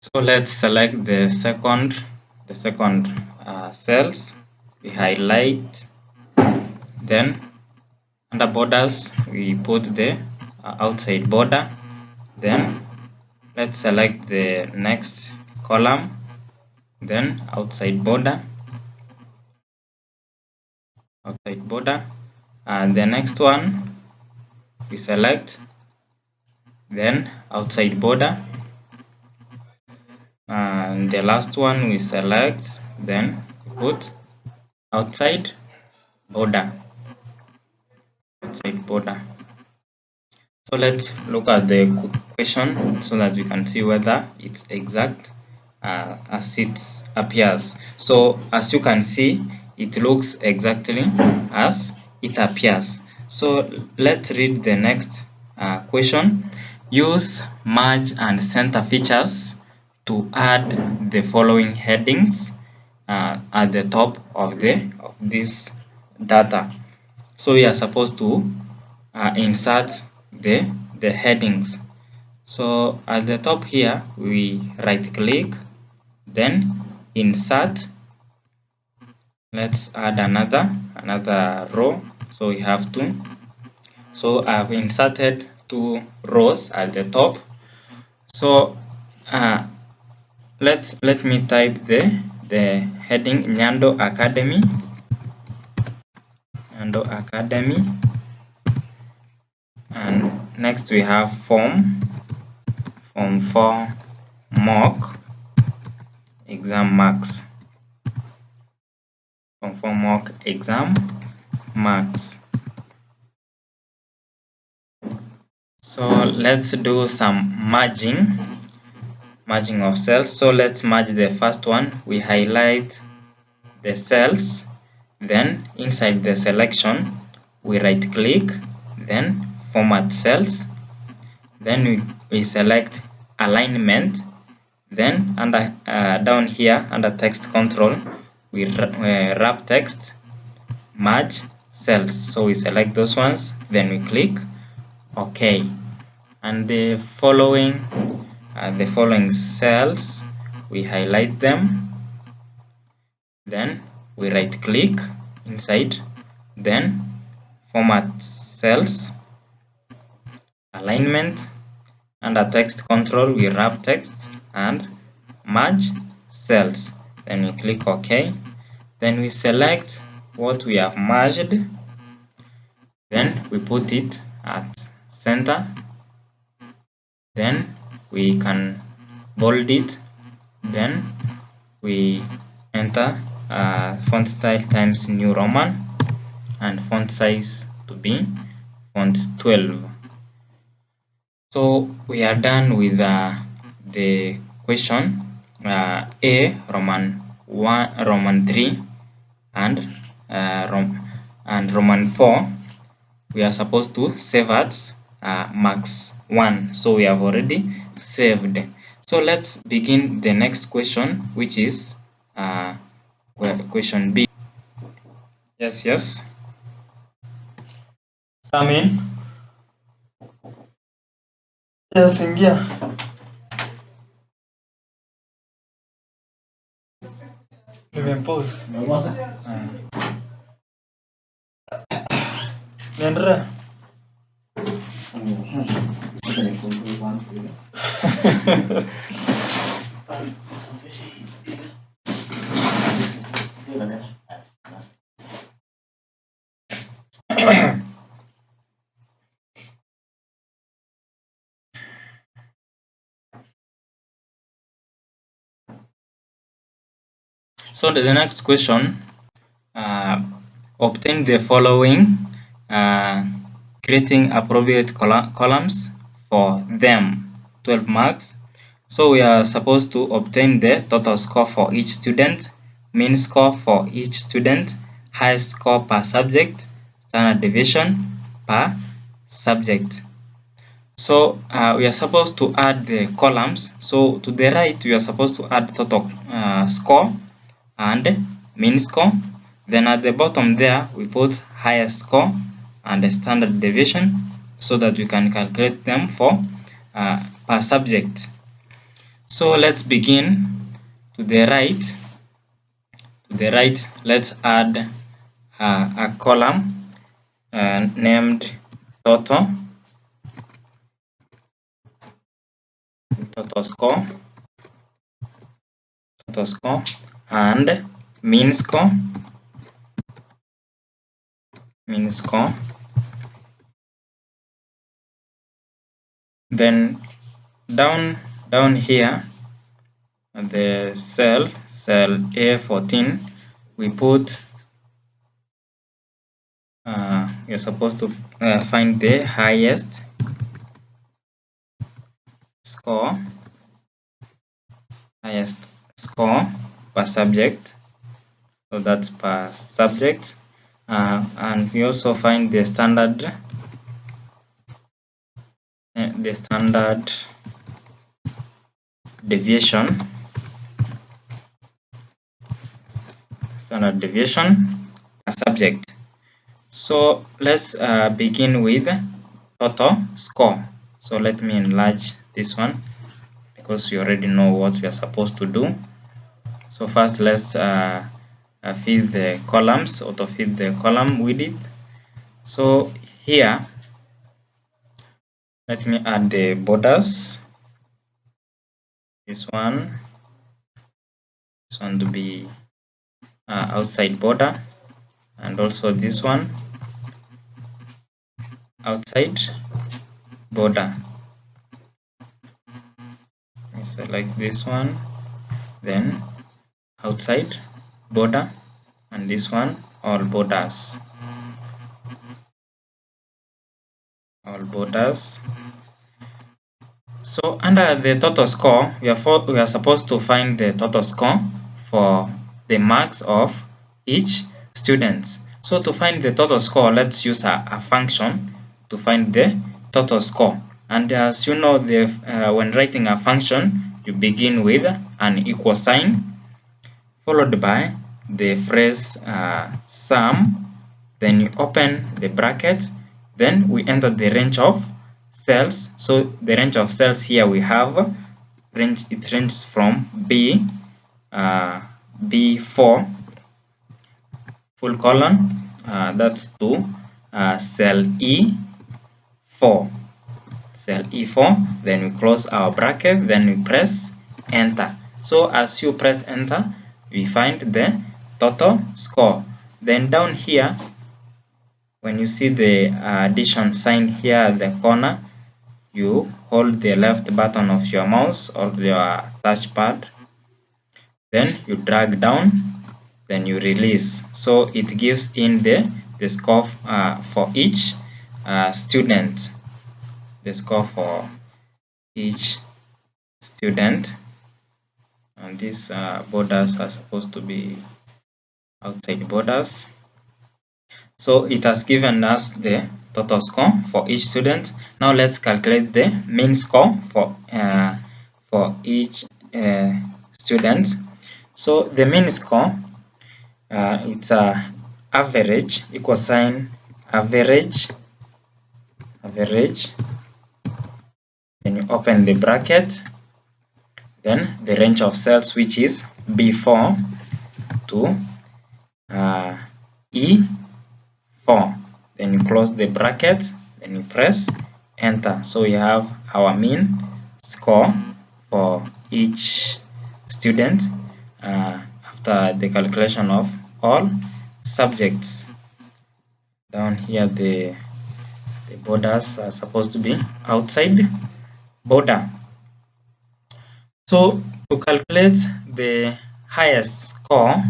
So let's select the second cells. We highlight, then under borders we put the outside border. Then let's select the next column, then outside border, and the next one we select, then outside border, and the last one we select, then put outside border. So let's look at the question so that we can see whether it's exact as it appears. So as you can see, it looks exactly as it appears. So let's read the next question. Use merge and center features to add the following headings at the top of this data. So we are supposed to insert the headings. So at the top here we right click, then insert. Let's add another row. So we have two. So I've inserted two rows at the top. So let me type the heading Nyando Academy. And next we have form 4 mock exam marks. Form 4 mock exam marks. So let's do some merging of cells. So let's merge the first one. We highlight the cells, then inside the selection we right click, then format cells, then we select alignment, then under down here under text control we wrap text, merge cells. So we select those ones, then we click OK, and the following cells we highlight them, then we right click inside, then format cells, alignment, under text control we wrap text and merge cells, then we click OK, then we select what we have merged, then we put it at center, then we can bold it, then we enter font style Times New Roman and font size to be font 12. So we are done with the question A Roman 1, Roman 3 and Roman 4. We are supposed to save as max 1, so we have already saved. So let's begin the next question, which is question B. Yes, come in. Yes, ingia. Nimempose. Niendelea. So the next question, obtain the following, creating appropriate columns for them, 12 marks. So we are supposed to obtain the total score for each student, mean score for each student, highest score per subject, standard deviation per subject. So we are supposed to add the columns. So to the right we are supposed to add total score and mean score. Then at the bottom there we put highest score and the standard deviation so that we can calculate them for per subject. So let's begin. To the right, let's add a column named total score, and mean score, mean score. Then down here at the cell A14, we put you're supposed to find the highest score per subject, so that's per subject, and we also find the standard deviation per subject. So let's begin with total score. So let me enlarge this one because we already know what we are supposed to do. So first let's feed the columns, auto feed the column with it. So here let me add the borders. This one to be outside border, and also this one outside border. I select this one, then outside border, and this one all borders. So under the total score, we are supposed to find the total score for the marks of each student. So to find the total score, let's use a function to find the total score. And as you know, when writing a function, you begin with an equal sign followed by the phrase sum, then you open the bracket, then we enter the range of cells. So the range of cells here we have it ranges from B4 full colon, that's to cell E4, then we close our bracket, then we press enter. So as you press enter, we find the total score. Then down here, when you see the addition sign here at the corner, you hold the left button of your mouse or your touchpad, then you drag down, then you release. So it gives in the score for each student, the score for each student. And these borders are supposed to be outside borders. So it has given us the total score for each student. Now let's calculate the mean score for each student. So the mean score, it's a average, equal sign average, then you open the bracket, then the range of cells, which is B4 to E4, then you close the bracket, then you press enter. So we have our mean score for each student after the calculation of all subjects. Down here the borders are supposed to be outside border. So to calculate the highest score,